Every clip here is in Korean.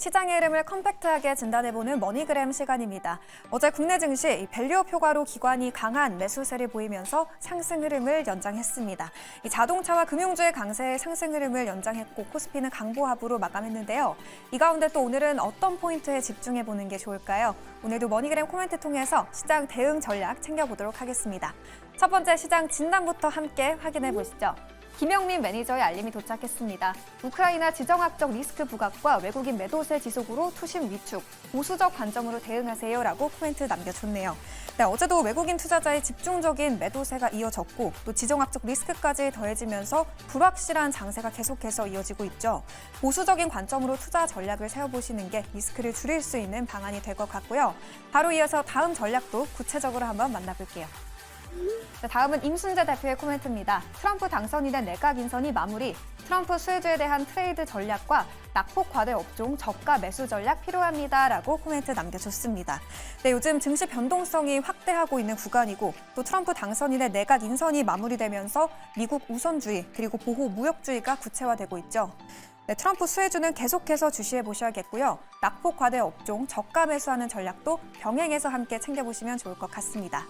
시장의 흐름을 컴팩트하게 진단해보는 머니그램 시간입니다. 어제 국내 증시 밸류업 효과로 기관이 강한 매수세를 보이면서 상승 흐름을 연장했습니다. 자동차와 금융주의 강세의 상승 흐름을 연장했고 코스피는 강보합으로 마감했는데요. 이 가운데 또 오늘은 어떤 포인트에 집중해보는 게 좋을까요? 오늘도 머니그램 코멘트 통해서 시장 대응 전략 챙겨보도록 하겠습니다. 첫 번째 시장 진단부터 함께 확인해보시죠. 김영민 매니저의 알림이 도착했습니다. 우크라이나 지정학적 리스크 부각과 외국인 매도세 지속으로 투심 위축, 보수적 관점으로 대응하세요라고 코멘트 남겨줬네요. 네, 어제도 외국인 투자자의 집중적인 매도세가 이어졌고 또 지정학적 리스크까지 더해지면서 불확실한 장세가 계속해서 이어지고 있죠. 보수적인 관점으로 투자 전략을 세워보시는 게 리스크를 줄일 수 있는 방안이 될 것 같고요. 바로 이어서 다음 전략도 구체적으로 한번 만나볼게요. 다음은 임순재 대표의 코멘트입니다. 트럼프 당선이 된 내각 인선이 마무리, 트럼프 수혜주에 대한 트레이드 전략과 낙폭 과대 업종 저가 매수 전략 필요합니다라고 코멘트 남겨줬습니다. 네, 요즘 증시 변동성이 확대하고 있는 구간이고 또 트럼프 당선이 된 내각 인선이 마무리되면서 미국 우선주의 그리고 보호 무역주의가 구체화되고 있죠. 네, 트럼프 수혜주는 계속해서 주시해 보셔야겠고요. 낙폭 과대 업종 저가 매수하는 전략도 병행해서 함께 챙겨보시면 좋을 것 같습니다.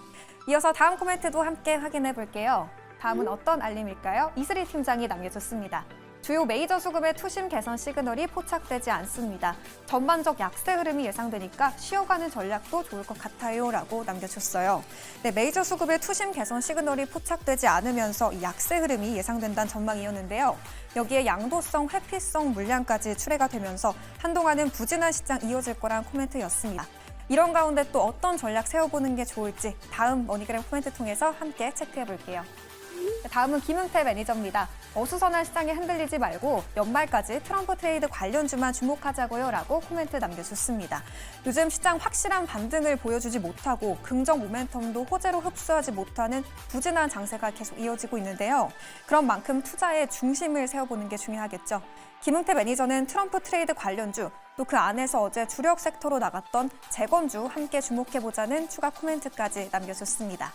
이어서 다음 코멘트도 함께 확인해 볼게요. 다음은 어떤 알림일까요? 이슬희 팀장이 남겨줬습니다. 주요 메이저 수급의 투심 개선 시그널이 포착되지 않습니다. 전반적 약세 흐름이 예상되니까 쉬어가는 전략도 좋을 것 같아요 라고 남겨줬어요. 네, 메이저 수급의 투심 개선 시그널이 포착되지 않으면서 약세 흐름이 예상된다는 전망이었는데요. 여기에 양도성, 회피성 물량까지 출회가 되면서 한동안은 부진한 시장 이어질 거란 코멘트였습니다. 이런 가운데 또 어떤 전략 세워보는 게 좋을지 다음 머니그램 코멘트 통해서 함께 체크해볼게요. 다음은 김은태 매니저입니다. 어수선한 시장에 흔들리지 말고 연말까지 트럼프 트레이드 관련주만 주목하자고요 라고 코멘트 남겨줬습니다. 요즘 시장 확실한 반등을 보여주지 못하고 긍정 모멘텀도 호재로 흡수하지 못하는 부진한 장세가 계속 이어지고 있는데요. 그런 만큼 투자의 중심을 세워보는 게 중요하겠죠. 김은태 매니저는 트럼프 트레이드 관련주 또 그 안에서 어제 주력 섹터로 나갔던 재건주 함께 주목해보자는 추가 코멘트까지 남겨줬습니다.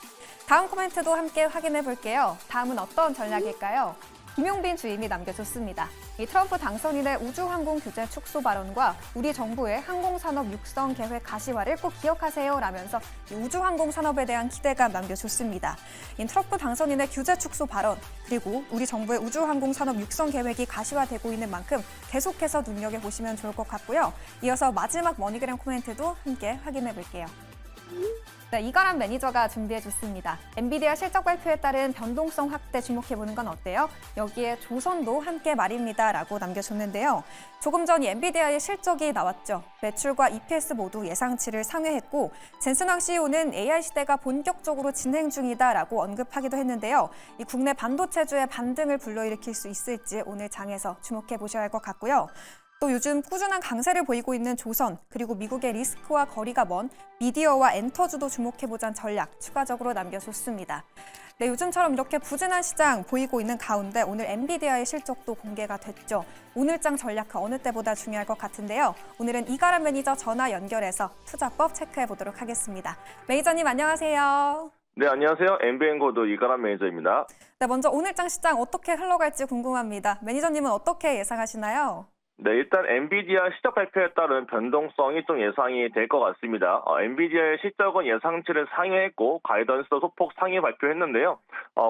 다음 코멘트도 함께 확인해 볼게요. 다음은 어떤 전략일까요? 김용빈 주임이 남겨줬습니다. 이 트럼프 당선인의 우주항공 규제 축소 발언과 우리 정부의 항공산업 육성 계획 가시화를 꼭 기억하세요 라면서 우주항공 산업에 대한 기대감 남겨줬습니다. 이 트럼프 당선인의 규제 축소 발언 그리고 우리 정부의 우주항공 산업 육성 계획이 가시화되고 있는 만큼 계속해서 눈여겨보시면 좋을 것 같고요. 이어서 마지막 머니그램 코멘트도 함께 확인해 볼게요. 네, 이가람 매니저가 준비해줬습니다. 엔비디아 실적 발표에 따른 변동성 확대 주목해보는 건 어때요? 여기에 조선도 함께 말입니다 라고 남겨줬는데요. 조금 전 엔비디아의 실적이 나왔죠. 매출과 EPS 모두 예상치를 상회했고 젠슨왕 CEO는 AI 시대가 본격적으로 진행 중이다라고 언급하기도 했는데요. 이 국내 반도체주의 반등을 불러일으킬 수 있을지 오늘 장에서 주목해보셔야 할 것 같고요. 또 요즘 꾸준한 강세를 보이고 있는 조선, 그리고 미국의 리스크와 거리가 먼 미디어와 엔터주도 주목해보자는 전략 추가적으로 남겨줬습니다. 네, 요즘처럼 이렇게 부진한 시장 보이고 있는 가운데 오늘 엔비디아의 실적도 공개가 됐죠. 오늘장 전략 그 어느 때보다 중요할 것 같은데요. 오늘은 이가람 매니저 전화 연결해서 투자법 체크해보도록 하겠습니다. 매니저님 안녕하세요. 네, 안녕하세요. MBN고도 이가람 매니저입니다. 네, 먼저 오늘장 시장 어떻게 흘러갈지 궁금합니다. 매니저님은 어떻게 예상하시나요? 네, 일단 엔비디아 실적 발표에 따른 변동성이 좀 예상이 될 것 같습니다. 엔비디아의 실적은 예상치를 상회했고 가이던스도 소폭 상위 발표했는데요.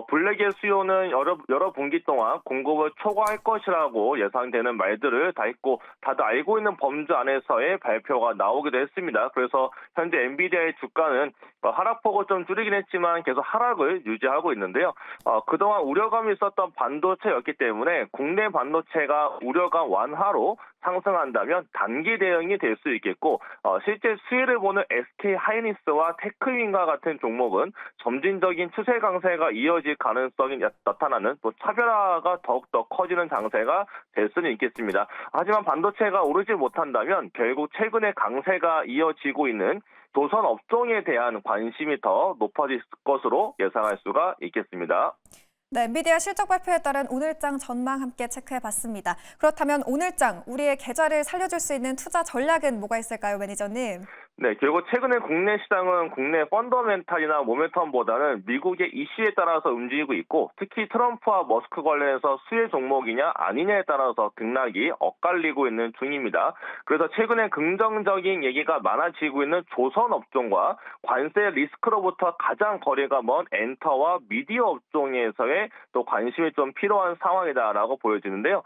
블랙의 수요는 여러 분기 동안 공급을 초과할 것이라고 예상되는 말들을 다 했고 다들 알고 있는 범주 안에서의 발표가 나오기도 했습니다. 그래서 현재 엔비디아의 주가는 하락폭을 좀 줄이긴 했지만 계속 하락을 유지하고 있는데요. 그동안 우려감이 있었던 반도체였기 때문에 국내 반도체가 우려감 완화로 상승한다면 단기 대응이 될 수 있겠고 실제 수혜를 보는 SK 하이닉스와 테크윈과 같은 종목은 점진적인 추세 강세가 이어질 가능성이 나타나는 또 차별화가 더욱더 커지는 장세가 될 수는 있겠습니다. 하지만 반도체가 오르지 못한다면 결국 최근에 강세가 이어지고 있는 조선 업종에 대한 관심이 더 높아질 것으로 예상할 수가 있겠습니다. 네, 엔비디아 실적 발표에 따른 오늘장 전망 함께 체크해봤습니다. 그렇다면 오늘장 우리의 계좌를 살려줄 수 있는 투자 전략은 뭐가 있을까요, 매니저님? 네, 결국 최근에 국내 시장은 국내 펀더멘탈이나 모멘텀보다는 미국의 이슈에 따라서 움직이고 있고, 특히 트럼프와 머스크 관련해서 수혜 종목이냐 아니냐에 따라서 등락이 엇갈리고 있는 중입니다. 그래서 최근에 긍정적인 얘기가 많아지고 있는 조선 업종과 관세 리스크로부터 가장 거리가 먼 엔터와 미디어 업종에서의 또 관심이 좀 필요한 상황이다라고 보여지는데요.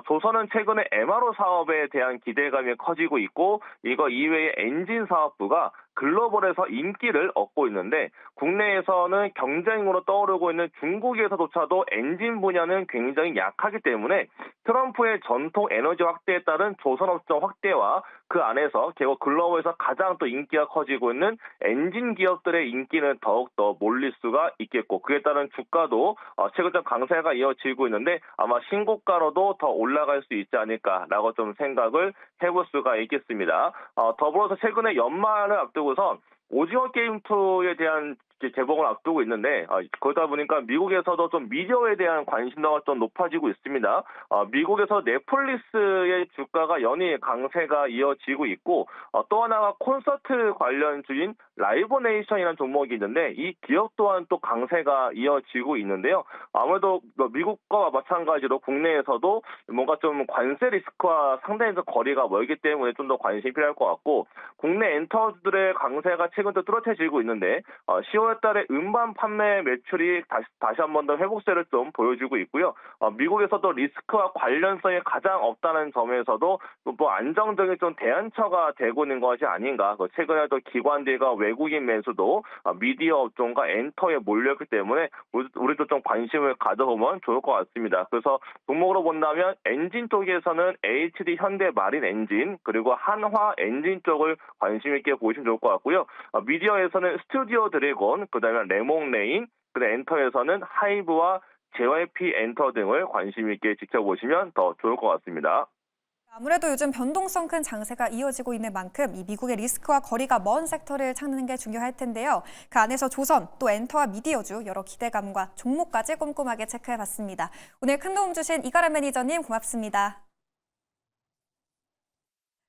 조선은 최근에 MRO 사업에 대한 기대감이 커지고 있고, 이거 이외에 엔진 사업부가 글로벌에서 인기를 얻고 있는데, 국내에서는 경쟁으로 떠오르고 있는 중국에서조차도 엔진 분야는 굉장히 약하기 때문에 트럼프의 전통 에너지 확대에 따른 조선업종 확대와 그 안에서 결국 글로벌에서 가장 또 인기가 커지고 있는 엔진 기업들의 인기는 더욱더 몰릴 수가 있겠고, 그에 따른 주가도 최근 좀 강세가 이어지고 있는데 아마 신고가로도 더 올라갈 수 있지 않을까라고 좀 생각을 해볼 수가 있겠습니다. 더불어서 최근에 연말을 앞두고서 오징어 게임 2에 대한 개봉을 앞두고 있는데, 그러다 보니까 미국에서도 좀 미디어에 대한 관심도가 좀 높아지고 있습니다. 미국에서 넷플릭스의 주가가 연일 강세가 이어지고 있고, 또 하나가 콘서트 관련주인 라이브 네이션이라는 종목이 있는데, 이 기업 또한 또 강세가 이어지고 있는데요. 아무래도 미국과 마찬가지로 국내에서도 뭔가 좀 관세 리스크와 상당히 좀 거리가 멀기 때문에 좀 더 관심이 필요할 것 같고, 국내 엔터들의 강세가 최근 또 뚜렷해지고 있는데, 10월 달에 음반 판매 매출이 다시 한 번 더 회복세를 좀 보여주고 있고요. 미국에서도 리스크와 관련성이 가장 없다는 점에서도 뭐 안정적인 좀 대안처가 되고 있는 것이 아닌가. 최근에도 기관들과 외국인 매수도 미디어 업종과 엔터에 몰렸기 때문에 우리도 좀 관심을 가져보면 좋을 것 같습니다. 그래서 종목으로 본다면 엔진 쪽에서는 HD 현대 마린 엔진, 그리고 한화 엔진 쪽을 관심 있게 보시면 좋을 것 같고요. 미디어에서는 스튜디오 드래곤, 그다음에 레몽레인, 그다음 엔터에서는 하이브와 JYP 엔터 등을 관심 있게 지켜보시면 더 좋을 것 같습니다. 아무래도 요즘 변동성 큰 장세가 이어지고 있는 만큼 이 미국의 리스크와 거리가 먼 섹터를 찾는 게 중요할 텐데요. 그 안에서 조선, 또 엔터와 미디어주 여러 기대감과 종목까지 꼼꼼하게 체크해봤습니다. 오늘 큰 도움 주신 이가람 매니저님 고맙습니다.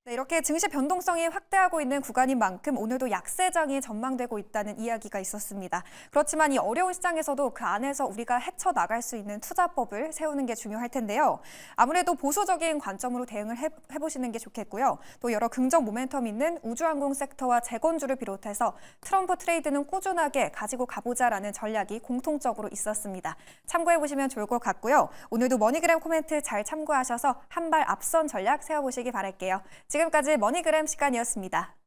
네, 이렇게 증시 변동성이 확대하고 있는 구간인 만큼 오늘도 약세장이 전망되고 있다는 이야기가 있었습니다. 그렇지만 이 어려운 시장에서도 그 안에서 우리가 헤쳐나갈 수 있는 투자법을 세우는 게 중요할 텐데요. 아무래도 보수적인 관점으로 대응을 해보시는 게 좋겠고요. 또 여러 긍정 모멘텀 있는 우주항공 섹터와 재건주를 비롯해서 트럼프 트레이드는 꾸준하게 가지고 가보자라는 전략이 공통적으로 있었습니다. 참고해보시면 좋을 것 같고요. 오늘도 머니그램 코멘트 잘 참고하셔서 한 발 앞선 전략 세워보시기 바랄게요. 지금까지 머니그램 시간이었습니다.